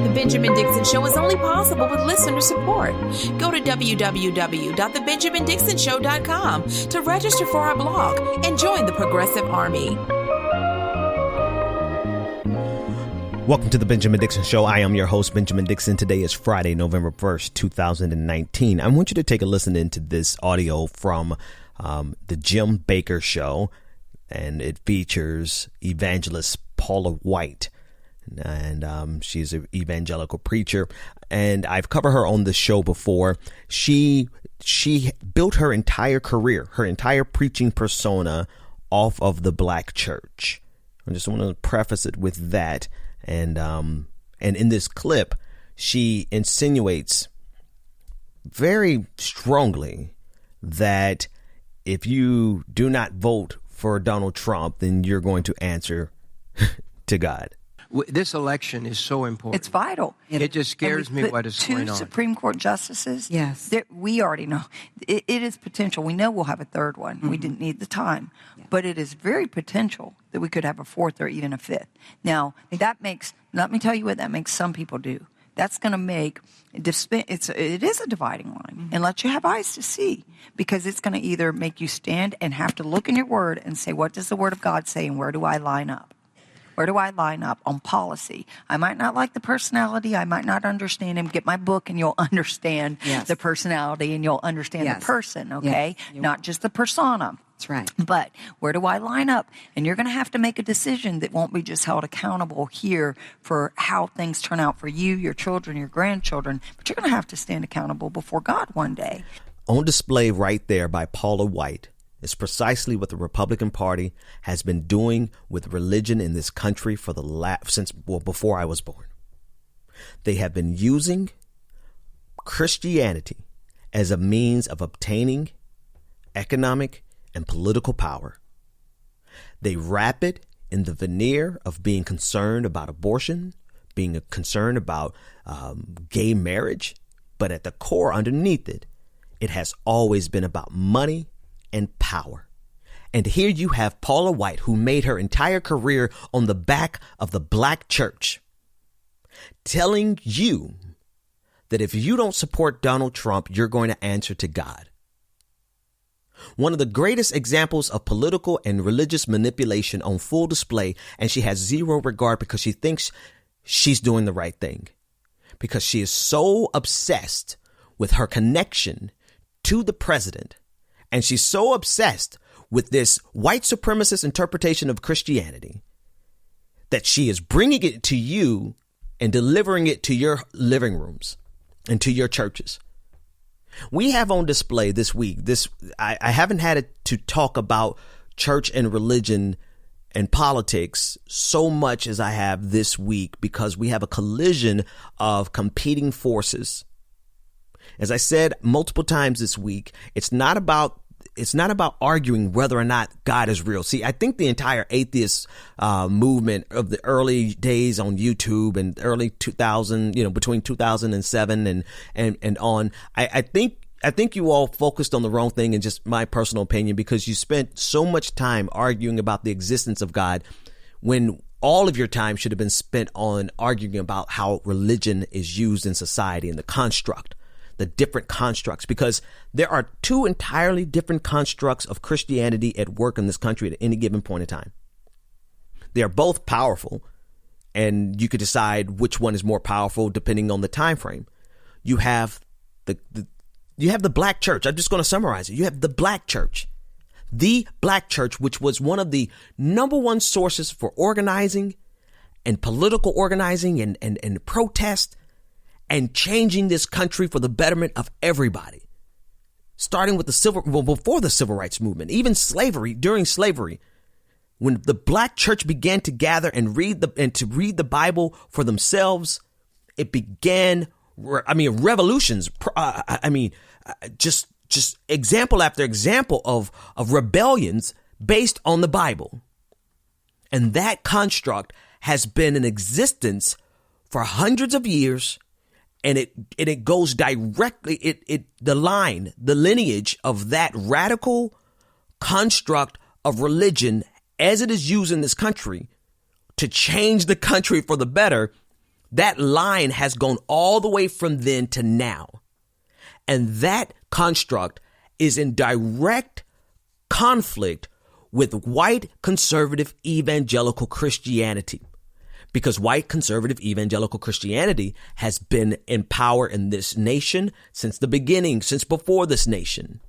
The Benjamin Dixon Show is only possible with listener support. Go to www.thebenjamindixonshow.com to register for our blog and join the Progressive Army. Welcome to the Benjamin Dixon Show. I am your host, Benjamin Dixon. Today is Friday, November 1st, 2019. I want you to take a listen into this audio from the Jim Bakker Show, and it features Evangelist Paula White. And she's an evangelical preacher, and I've covered her on the show before. She built her entire career, her entire preaching persona off of the black church. I just want to preface it with that. And in this clip, she insinuates very strongly that if you do not vote for Donald Trump, then you're going to answer to God. This election is so important. It's vital. It just scares me what is going on. 2 Supreme Court justices. Yes. We already know. It is potential. We know we'll have a third one. Mm-hmm. We didn't need the time. Yeah. But it is very potential that we could have a fourth or even a fifth. Now, that makes, let me tell you what that makes some people do. That's going to make, it is a dividing line. Mm-hmm. And let you have eyes to see. Because it's going to either make you stand and have to look in your word and say, what does the word of God say and where do I line up? Where do I line up on policy? I might not like the personality. I might not understand him. Get my book and you'll understand the personality and you'll understand the person, okay? Yes. Not just the persona. That's right. But where do I line up? And you're going to have to make a decision that won't be just held accountable here for how things turn out for you, your children, your grandchildren. But you're going to have to stand accountable before God one day. On display right there by Paula White is precisely what the Republican Party has been doing with religion in this country for before I was born. They have been using Christianity as a means of obtaining economic and political power. They wrap it in the veneer of being concerned about abortion, being concerned about gay marriage, but at the core underneath it, it has always been about money and power. And here you have Paula White, who made her entire career on the back of the black church, telling you that if you don't support Donald Trump, you're going to answer to God. One of the greatest examples of political and religious manipulation on full display, and she has zero regard because she thinks she's doing the right thing, because she is so obsessed with her connection to the president. And she's so obsessed with this white supremacist interpretation of Christianity that she is bringing it to you and delivering it to your living rooms and to your churches. We have on display this week, I haven't had it to talk about church and religion and politics so much as I have this week, because we have a collision of competing forces. As I said multiple times this week, it's not about arguing whether or not God is real. See, I think the entire atheist movement of the early days on YouTube and early 2000, between 2007 and on, I think you all focused on the wrong thing, in just my personal opinion, because you spent so much time arguing about the existence of God when all of your time should have been spent on arguing about how religion is used in society and the different constructs, because there are 2 entirely different constructs of Christianity at work in this country at any given point in time. They are both powerful, and you could decide which one is more powerful depending on the time frame. You have the black church. I'm just going to summarize it. You have the black church, which was one of the number one sources for organizing and political organizing and protest and changing this country for the betterment of everybody. Starting with before the civil rights movement, even slavery, during slavery, when the black church began to gather and read the Bible for themselves, it began, revolutions. Just example after example of rebellions based on the Bible. And that construct has been in existence for hundreds of years. And it goes directly, the lineage of that radical construct of religion as it is used in this country to change the country for the better That line has gone all the way from then to now. And that construct is in direct conflict with white conservative evangelical Christianity. Because white conservative evangelical Christianity has been in power in this nation since the beginning, since before this nation.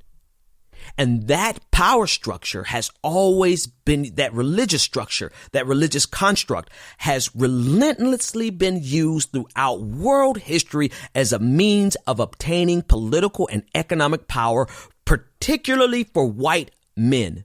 And that power structure has always been, that religious structure, that religious construct has relentlessly been used throughout world history as a means of obtaining political and economic power, particularly for white men.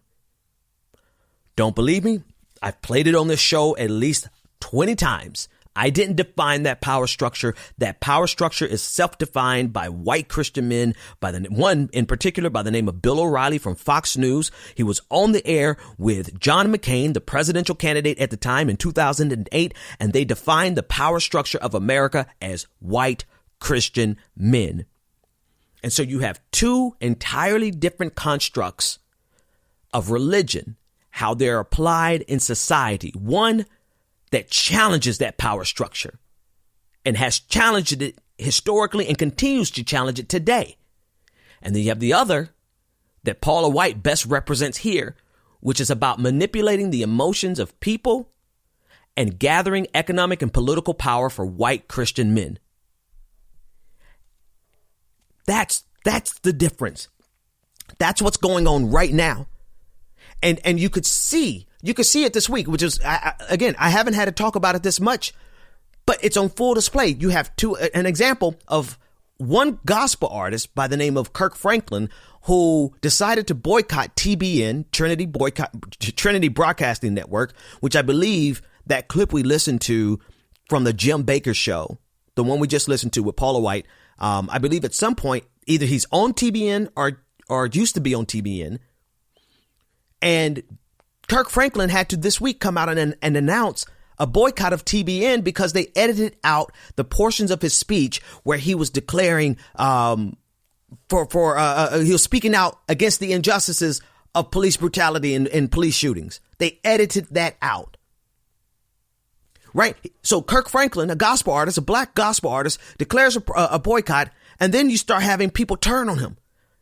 Don't believe me? I've played it on this show at least 20 times. I didn't define that power structure. That power structure is self-defined by white Christian men, by the one in particular by the name of Bill O'Reilly from Fox News. He was on the air with John McCain, the presidential candidate at the time in 2008, and they defined the power structure of America as white Christian men. And so you have two entirely different constructs of religion, how they're applied in society. One that challenges that power structure and has challenged it historically and continues to challenge it today. And then you have the other that Paula White best represents here, which is about manipulating the emotions of people and gathering economic and political power for white Christian men. That's the difference. That's what's going on right now. And you could see it this week, which is, again, I haven't had to talk about it this much, but it's on full display. You have an example of one gospel artist by the name of Kirk Franklin, who decided to boycott TBN, Trinity Broadcasting Network, which I believe that clip we listened to from the Jim Baker show, the one we just listened to with Paula White. I believe at some point, either he's on TBN or used to be on TBN. And Kirk Franklin had to this week come out and announce a boycott of TBN because they edited out the portions of his speech where he was declaring he was speaking out against the injustices of police brutality and police shootings. They edited that out. Right. So Kirk Franklin, a gospel artist, a black gospel artist, declares a boycott, and then you start having people turn on him.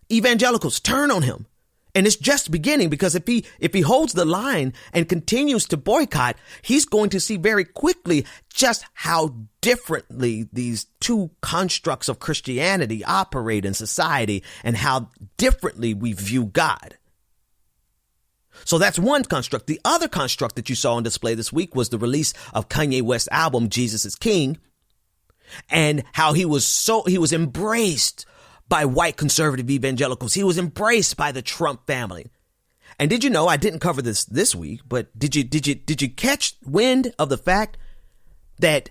Evangelicals turn on him. And it's just beginning, because if he holds the line and continues to boycott, he's going to see very quickly just how differently these two constructs of Christianity operate in society and how differently we view God. So that's one construct. The other construct that you saw on display this week was the release of Kanye West's album, Jesus is King, and how he was embraced by white conservative evangelicals. He was embraced by the Trump family. And did you know, I didn't cover this week, but did you catch wind of the fact that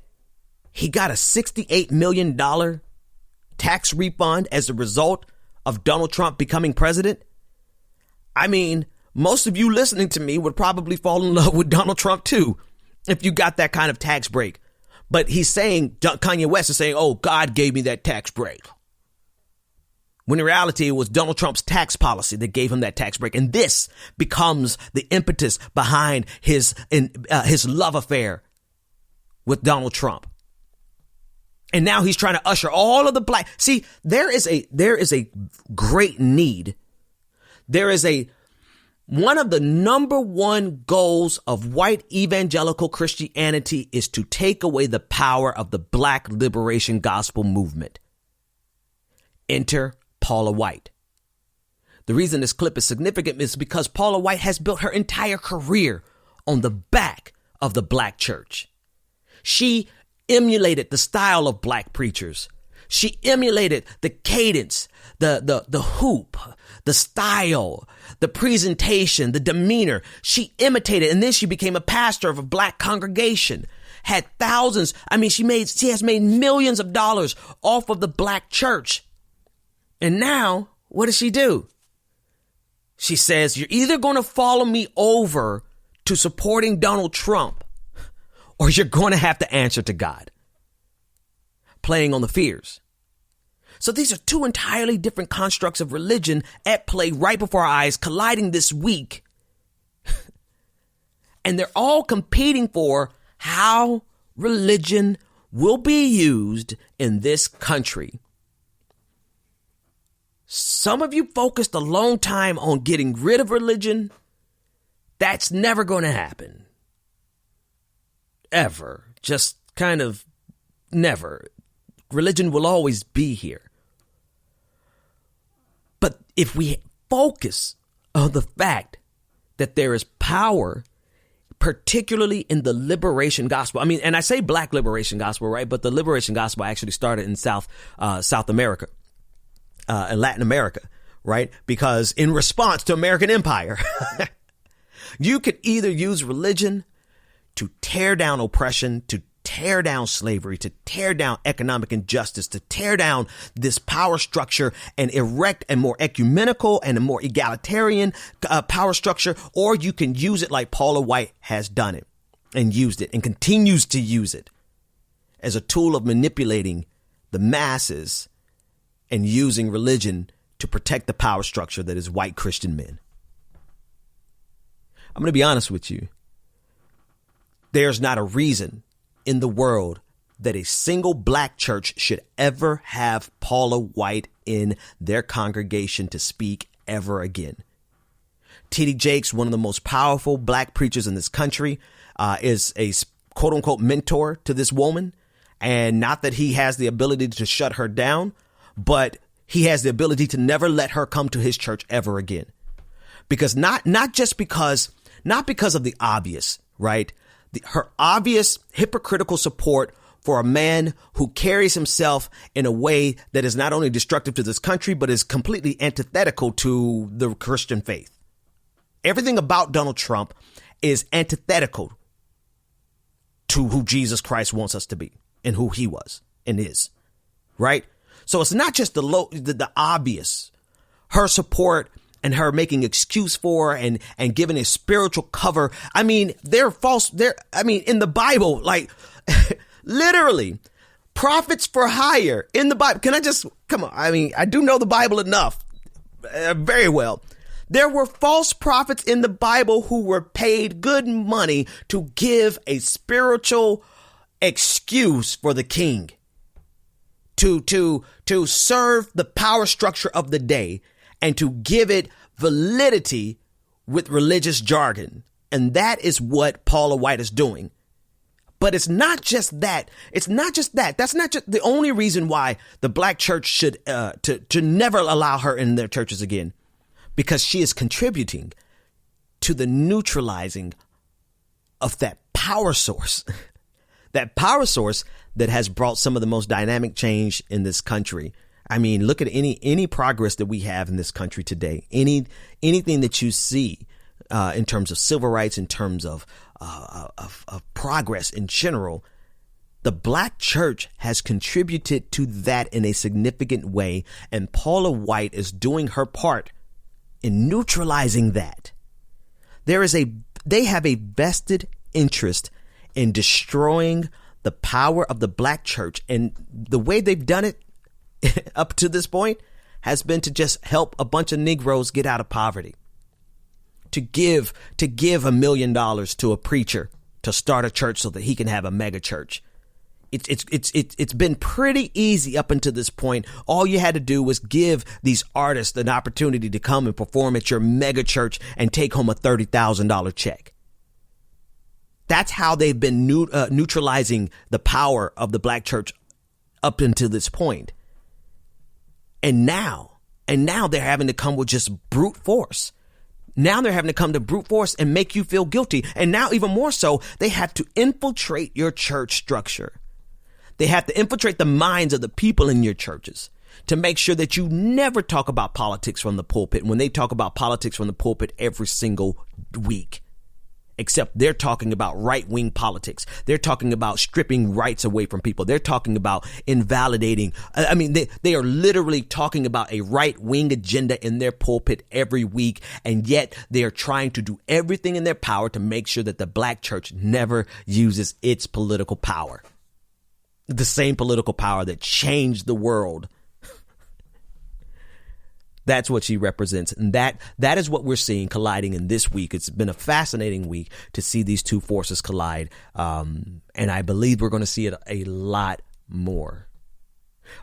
he got a $68 million tax refund as a result of Donald Trump becoming president? I mean, most of you listening to me would probably fall in love with Donald Trump too, if you got that kind of tax break. But Kanye West is saying, oh, God gave me that tax break. When in reality, it was Donald Trump's tax policy that gave him that tax break. And this becomes the impetus behind his love affair with Donald Trump. And now he's trying to usher all of the black. See, there is a great need. One of the number one goals of white evangelical Christianity is to take away the power of the black liberation gospel movement. Enter Paula White. The reason this clip is significant is because Paula White has built her entire career on the back of the black church. She emulated the style of black preachers. She emulated the cadence, the hoop, the style, the presentation, the demeanor. She imitated, and then she became a pastor of a black congregation. Had thousands. I mean, she has made millions of dollars off of the black church. And now, what does she do? She says, you're either going to follow me over to supporting Donald Trump, or you're going to have to answer to God. Playing on the fears. So these are two entirely different constructs of religion at play right before our eyes, colliding this week. And they're all competing for how religion will be used in this country. Some of you focused a long time on getting rid of religion. That's never going to happen. Ever. Just kind of never. Religion will always be here. But if we focus on the fact that there is power, particularly in the liberation gospel. I mean, and I say black liberation gospel, right? But the liberation gospel actually started in South America, in Latin America, right? Because in response to American empire, you could either use religion to tear down oppression, to tear down slavery, to tear down economic injustice, to tear down this power structure and erect a more ecumenical and a more egalitarian power structure, or you can use it like Paula White has done it and used it and continues to use it as a tool of manipulating the masses and using religion to protect the power structure that is white Christian men. I'm going to be honest with you. There's not a reason in the world that a single black church should ever have Paula White in their congregation to speak ever again. T.D. Jakes, one of the most powerful black preachers in this country, is a quote unquote mentor to this woman. And not that he has the ability to shut her down, but he has the ability to never let her come to his church ever again. Because not because of the obvious, right? Her obvious hypocritical support for a man who carries himself in a way that is not only destructive to this country, but is completely antithetical to the Christian faith. Everything about Donald Trump is antithetical to who Jesus Christ wants us to be and who he was and is, right? So it's not just the obvious, her support and her making excuse for and giving a spiritual cover. I mean, they're false. In the Bible, like literally prophets for hire in the Bible. Can I just come on? I mean, I do know the Bible enough very well. There were false prophets in the Bible who were paid good money to give a spiritual excuse for the king to serve the power structure of the day and to give it validity with religious jargon. And that is what Paula White is doing. But it's not just that. It's not just that. That's not just the only reason why the black church should to never allow her in their churches again, because she is contributing to the neutralizing of that power source, that power source that has brought some of the most dynamic change in this country. I mean, look at any progress that we have in this country today, anything that you see in terms of civil rights, in terms of progress in general. The black church has contributed to that in a significant way. And Paula White is doing her part in neutralizing that. They have a vested interest in destroying the power of the black church. And the way they've done it up to this point has been to just help a bunch of Negroes get out of poverty, to give $1 million to a preacher to start a church so that he can have a mega church. It's been pretty easy up until this point. All you had to do was give these artists an opportunity to come and perform at your mega church and take home a $30,000 check. That's how they've been neutralizing the power of the black church up until this point. And now they're having to come with just brute force. Now they're having to come to brute force and make you feel guilty. And now even more so, they have to infiltrate your church structure. They have to infiltrate the minds of the people in your churches to make sure that you never talk about politics from the pulpit when they talk about politics from the pulpit every single week. Except they're talking about right-wing politics. They're talking about stripping rights away from people. They're talking about invalidating. I mean, they are literally talking about a right-wing agenda in their pulpit every week. And yet they are trying to do everything in their power to make sure that the black church never uses its political power. The same political power that changed the world That's what she represents. And that is what we're seeing colliding in this week. It's been a fascinating week to see these two forces collide. And I believe we're going to see it a lot more.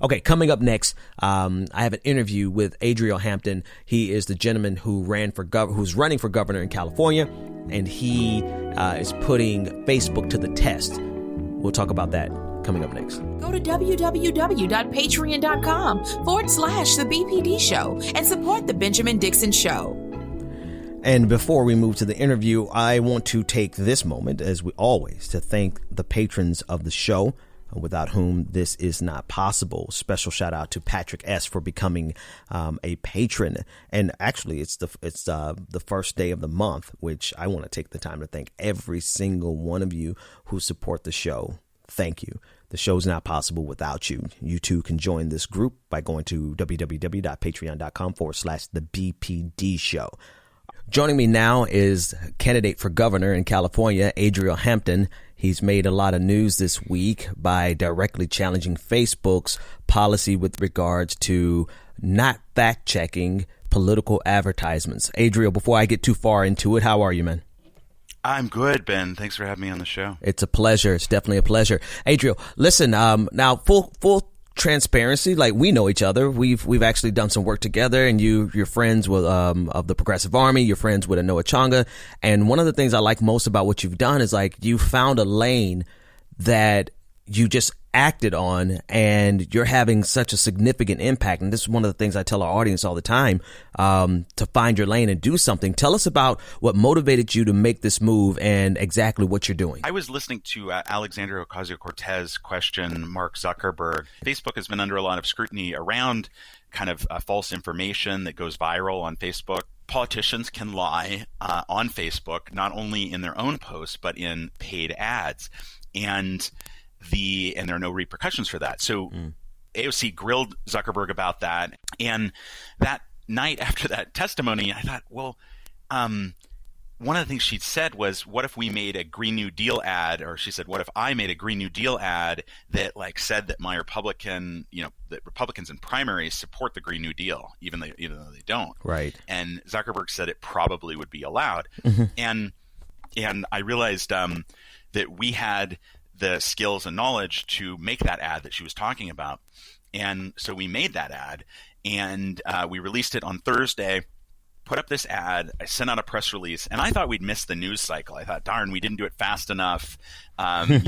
Okay, coming up next, I have an interview with Adriel Hampton. He is the gentleman who who's running for governor in California, and he is putting Facebook to the test. We'll talk about that coming up next. Go to www.patreon.com/The BPD Show and support The Benjamin Dixon Show. And before we move to the interview, I want to take this moment, as we always, to thank the patrons of the show, without whom this is not possible. Special shout out to Patrick S. for becoming a patron. And actually, it's the first day of the month, which I want to take the time to thank every single one of you who support the show. Thank you. The show's not possible without you. You too can join this group by going to www.patreon.com/The BPD Show. Joining me now is candidate for governor in California, Adriel Hampton. He's made a lot of news this week by directly challenging Facebook's policy with regards to not fact-checking political advertisements. Adriel, before I get too far into it, how are you, man? I'm good, Ben. Thanks for having me on the show. It's a pleasure. It's definitely a pleasure. Adriel, listen, now full transparency, like we know each other. We've actually done some work together, and you're friends with of the Progressive Army. You're friends with Anoa Changa, and one of the things I like most about what you've done is like you found a lane that you just acted on, and you're having such a significant impact. And this is one of the things I tell our audience all the time, to find your lane and do something. Tell us about what motivated you to make this move and exactly what you're doing. I was listening to Alexandria Ocasio-Cortez question Mark Zuckerberg. Facebook has been under a lot of scrutiny around kind of false information that goes viral on Facebook. Politicians can lie on Facebook, not only in their own posts, but in paid ads. And there are no repercussions for that. So AOC grilled Zuckerberg about that. And that night after that testimony, I thought, well, one of the things she'd said was, what if we made a Green New Deal ad? Or she said, what if I made a Green New Deal ad that like said that that Republicans in primaries support the Green New Deal, even though they don't. Right. And Zuckerberg said it probably would be allowed. And I realized that we had the skills and knowledge to make that ad that she was talking about. And so we made that ad, and we released it on Thursday, put up this ad. I sent out a press release, and I thought we'd missed the news cycle. I thought, darn, we didn't do it fast enough. Nobody's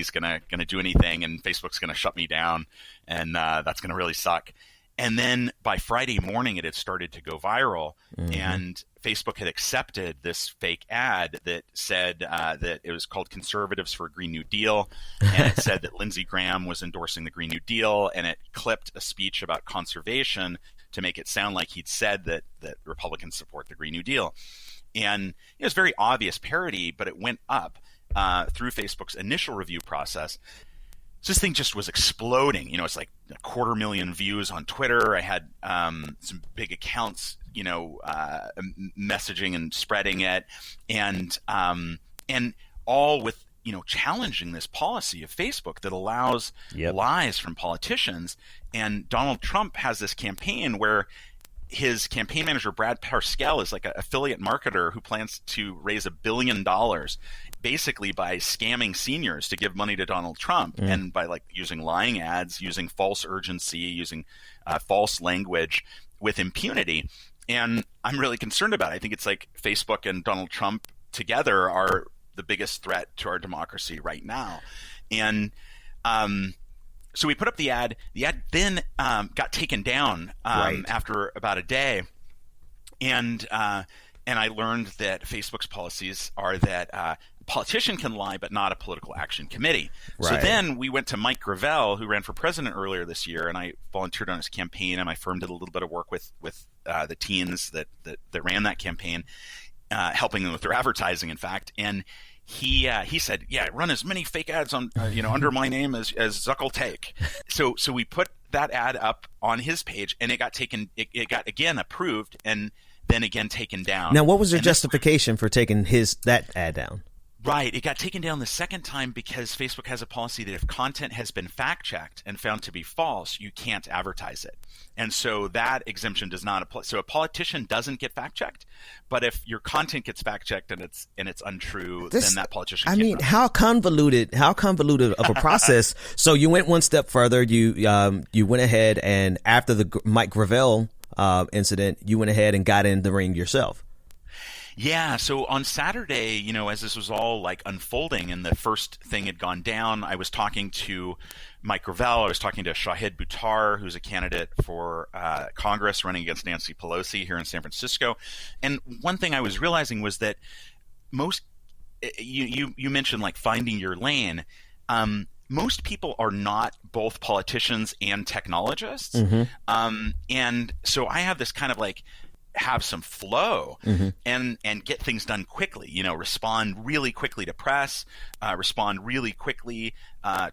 gonna do anything, and Facebook's gonna shut me down, and that's gonna really suck. And then by Friday morning, it had started to go viral, and Facebook had accepted this fake ad that said that it was called Conservatives for a Green New Deal, and it said that Lindsey Graham was endorsing the Green New Deal, and it clipped a speech about conservation to make it sound like he'd said that Republicans support the Green New Deal. And it was very obvious parody, but it went up through Facebook's initial review process. So this thing just was exploding. It's like 250,000 views on Twitter. I had some big accounts, messaging and spreading it, and all with challenging this policy of Facebook that allows lies from politicians. And Donald Trump has this campaign where his campaign manager, Brad Parscale, is like an affiliate marketer who plans to raise $1 billion basically by scamming seniors to give money to Donald Trump, and by like using lying ads, using false urgency, using false language with impunity. And I'm really concerned about it. I think it's like Facebook and Donald Trump together are the biggest threat to our democracy right now. And so we put up the ad. The ad then got taken down after about a day. And I learned that Facebook's policies are that a politician can lie, but not a political action committee. Right. So then we went to Mike Gravel, who ran for president earlier this year, and I volunteered on his campaign, and my firm did a little bit of work with the teens that ran that campaign, helping them with their advertising, in fact. And he said, run as many fake ads on under my name as Zuck'll take. So we put that ad up on his page, and it got taken. It got again approved, and then again taken down. Now, what was your justification for taking that ad down? Right. It got taken down the second time because Facebook has a policy that if content has been fact-checked and found to be false, you can't advertise it. And so that exemption does not apply. So a politician doesn't get fact-checked, but if your content gets fact-checked and it's untrue, then that politician can't. I mean, how convoluted of a process. So you went one step further. You went ahead and after the Mike Gravel incident, you went ahead and got in the ring yourself. Yeah, so on Saturday, as this was all like unfolding and the first thing had gone down, I was talking to Mike Gravel. I was talking to Shahid Buttar, who's a candidate for Congress running against Nancy Pelosi here in San Francisco. And one thing I was realizing was that you mentioned like finding your lane. Most people are not both politicians and technologists. Mm-hmm. And so I have this kind of like have some flow and get things done quickly, respond really quickly to press, respond really quickly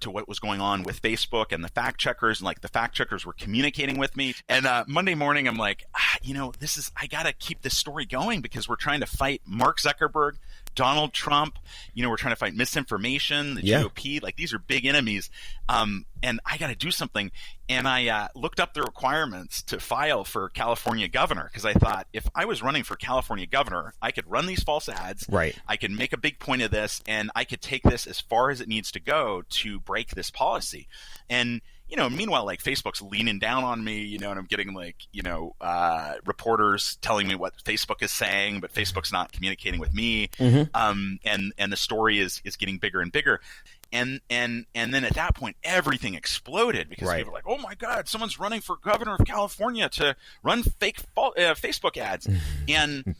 to what was going on with Facebook and the fact checkers, and like the fact checkers were communicating with me. And Monday morning, I'm like, I got to keep this story going because we're trying to fight Mark Zuckerberg, Donald Trump, we're trying to fight misinformation, the GOP, like these are big enemies. And I got to do something. And I looked up the requirements to file for California governor because I thought if I was running for California governor, I could run these false ads. Right. I could make a big point of this and I could take this as far as it needs to go to break this policy. And meanwhile, like Facebook's leaning down on me, and I'm getting like, reporters telling me what Facebook is saying, but Facebook's not communicating with me. Mm-hmm. And the story is getting bigger and bigger. And then at that point, everything exploded because people were like, oh my God, someone's running for governor of California to run fake Facebook ads. And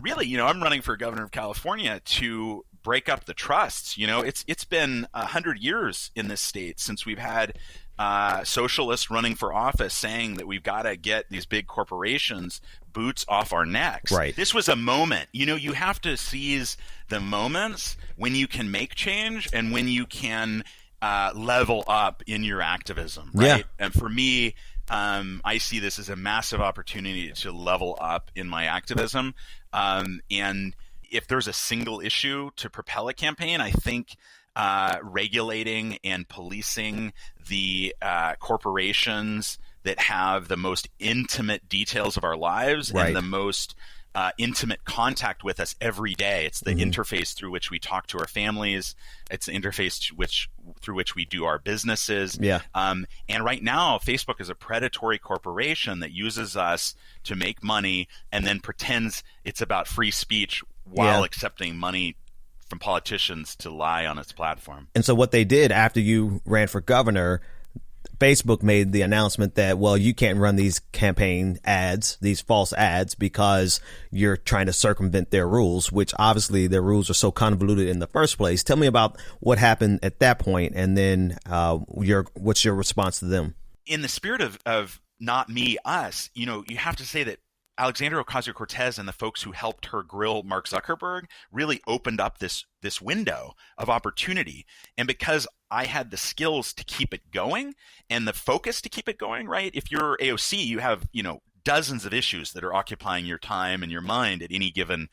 really, I'm running for governor of California to break up the trusts. It's been 100 years in this state since we've had socialists running for office saying that we've got to get these big corporations boots off our necks. Right. This was a moment. You have to seize the moments when you can make change and when you can level up in your activism. Right. Yeah. And for me, I see this as a massive opportunity to level up in my activism. And if there's a single issue to propel a campaign, I think regulating and policing the corporations that have the most intimate details of our lives and the most intimate contact with us every day. It's the interface through which we talk to our families. It's the interface through which we do our businesses. Yeah. And right now, Facebook is a predatory corporation that uses us to make money and then pretends it's about free speech while accepting money from politicians to lie on its platform. And so what they did after you ran for governor, Facebook made the announcement that, well, you can't run these campaign ads, these false ads, because you're trying to circumvent their rules, which obviously their rules are so convoluted in the first place. Tell me about what happened at that point, and then what's your response to them? In the spirit of not me, us, you have to say that Alexandria Ocasio-Cortez and the folks who helped her grill Mark Zuckerberg really opened up this window of opportunity. And because I had the skills to keep it going and the focus to keep it going, right? If you're AOC, you have, dozens of issues that are occupying your time and your mind at any given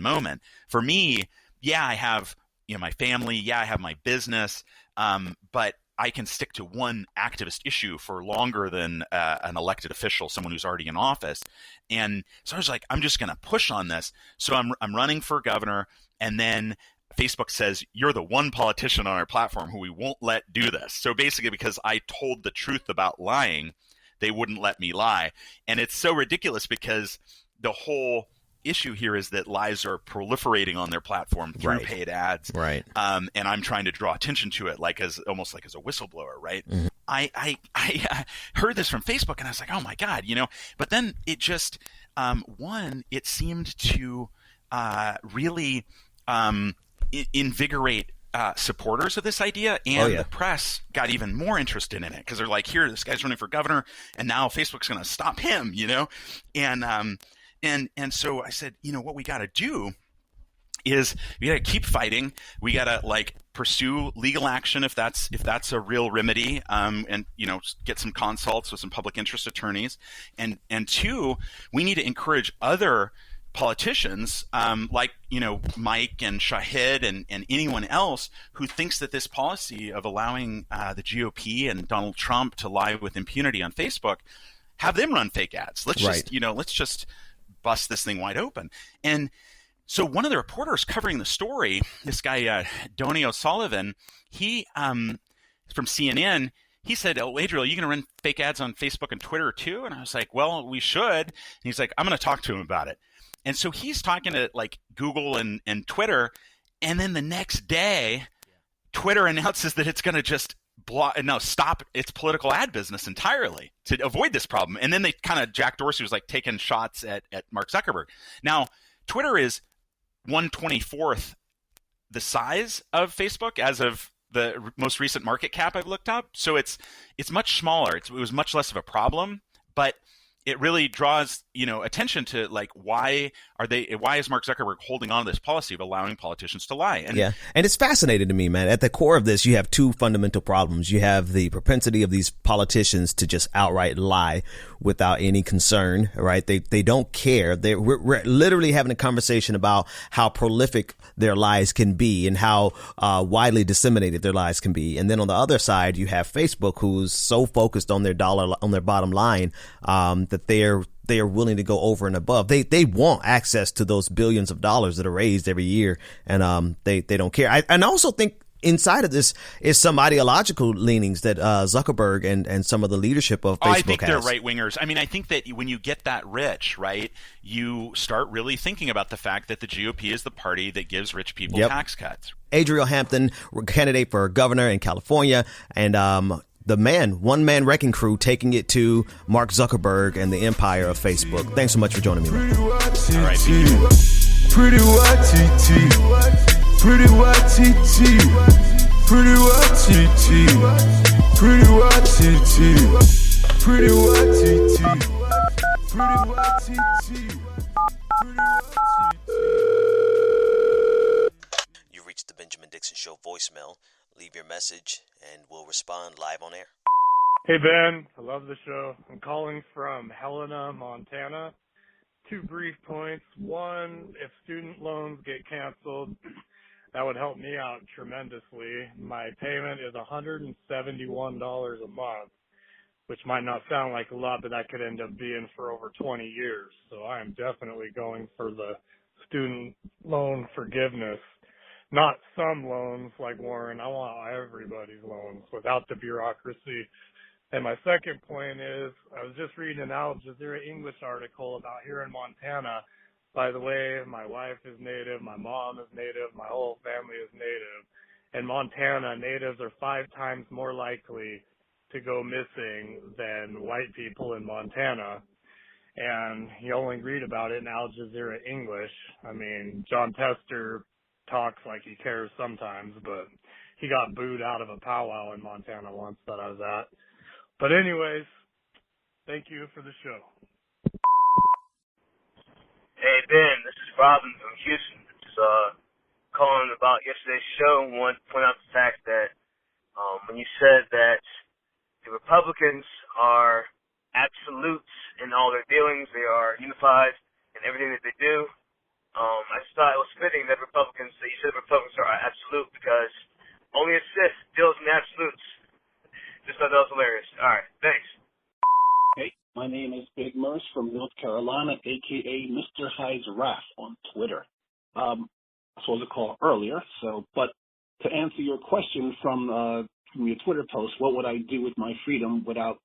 moment. For me, I have, my family, I have my business, but I can stick to one activist issue for longer than an elected official, someone who's already in office. And so I was like, I'm just going to push on this. So I'm running for governor, and then Facebook says, you're the one politician on our platform who we won't let do this. So basically, because I told the truth about lying, they wouldn't let me lie. And it's so ridiculous because the whole issue here is that lies are proliferating on their platform through paid ads. Right. And I'm trying to draw attention to it almost like as a whistleblower, right? Mm-hmm. I heard this from Facebook and I was like, oh my God, but then it just, it seemed to really invigorate supporters of this idea, and the press got even more interested in it because they're like, here, this guy's running for governor and now Facebook's going to stop him, And so I said, what we got to do is we got to keep fighting. We got to pursue legal action if that's a real remedy, and get some consults with some public interest attorneys. And two, we need to encourage other politicians like, Mike and Shahid and anyone else who thinks that this policy of allowing the GOP and Donald Trump to lie with impunity on Facebook, have them run fake ads. Let's just bust this thing wide open. And so one of the reporters covering the story, this guy, Donny O'Sullivan, he from CNN, he said, "Oh, Adriel, are you going to run fake ads on Facebook and Twitter too?" And I was like, "Well, we should." And he's like, "I'm going to talk to him about it." And so he's talking to like Google and Twitter. And then the next day, Twitter announces that it's going to just stop its political ad business entirely to avoid this problem. And then they Jack Dorsey was like taking shots at Mark Zuckerberg. Now, Twitter is 1/24th the size of Facebook as of the most recent market cap I've looked up. So it's much smaller. It was much less of a problem, but it really draws, attention to like, why is Mark Zuckerberg holding on to this policy of allowing politicians to lie? And it's fascinating to me, man. At the core of this, you have two fundamental problems. You have the propensity of these politicians to just outright lie without any concern, right? They don't care. We're literally having a conversation about how prolific their lies can be and how widely disseminated their lies can be. And then on the other side, you have Facebook, who's so focused on their bottom line that they are willing to go over and above. They want access to those billions of dollars that are raised every year, and they don't care. I also think inside of this is some ideological leanings that Zuckerberg and some of the leadership of Facebook has. I think they're right wingers. I mean, I think that when you get that rich, right, you start really thinking about the fact that the GOP is the party that gives rich people tax cuts. Adriel Hampton, candidate for governor in California, and the one-man wrecking crew taking it to Mark Zuckerberg and the empire of Facebook. Thanks so much for joining me. All right. Pretty white TT. Pretty white TT. Pretty white TT. Pretty white TT. Pretty white TT. Pretty white TT. You reached the Benjamin Dixon Show voicemail. Leave your message and we'll respond live on air. Hey, Ben. I love the show. I'm calling from Helena, Montana. 2 brief points. One, if student loans get canceled, that would help me out tremendously. My payment is $171 a month, which might not sound like a lot, but that could end up being for over 20 years. So I am definitely going for the student loan forgiveness. Not some loans like Warren. I want everybody's loans without the bureaucracy. And my second point is, I was just reading an Al Jazeera English article about here in Montana. By the way, my wife is Native, my mom is Native, my whole family is Native. In Montana, Natives are 5 times more likely to go missing than white people in Montana. And you only read about it in Al Jazeera English. I mean, John Tester talks like he cares sometimes, but he got booed out of a powwow in Montana once that I was at. But anyways, thank you for the show. Hey, Ben, this is Robin from Houston. Just calling about yesterday's show and want to point out the fact that when you said that the Republicans are absolutes in all their dealings, they are unified in everything that they do, I just thought it was fitting that Republicans, that you said Republicans are absolute because only a Sith deals in absolutes. Just thought that was hilarious. All right, thanks. Hey, my name is Big Merce from North Carolina, a.k.a. Mr. Hyde's Wrath on Twitter. I was supposed to call earlier, but to answer your question from your Twitter post, what would I do with my freedom without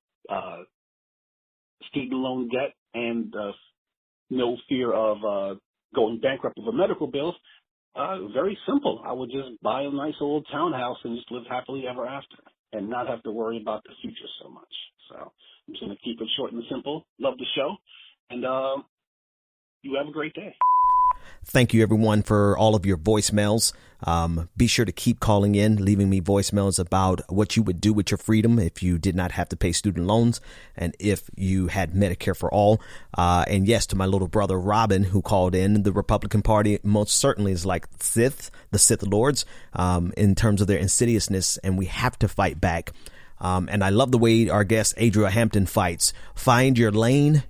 student loan debt and no fear of going bankrupt over medical bills? Very simple. I would just buy a nice old townhouse and just live happily ever after and not have to worry about the future so much. So I'm just going to keep it short and simple. Love the show. And you have a great day. Thank you, everyone, for all of your voicemails. Be sure to keep calling in, leaving me voicemails about what you would do with your freedom if you did not have to pay student loans and if you had Medicare for all. And yes, to my little brother, Robin, who called in, the Republican Party most certainly is like the Sith Lords in terms of their insidiousness, and we have to fight back. And I love the way our guest, Adriel Hampton, fights. Find your lane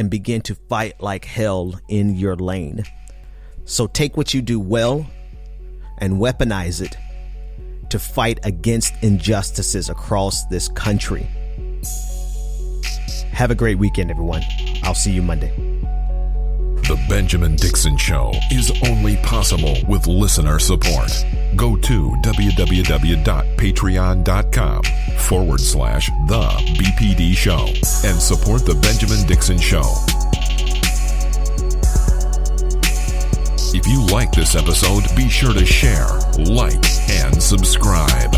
and begin to fight like hell in your lane. So take what you do well and weaponize it to fight against injustices across this country. Have a great weekend, everyone. I'll see you Monday. The Benjamin Dixon Show is only possible with listener support. Go to www.patreon.com/The BPD Show and support The Benjamin Dixon Show. If you like this episode, be sure to share, like, and subscribe.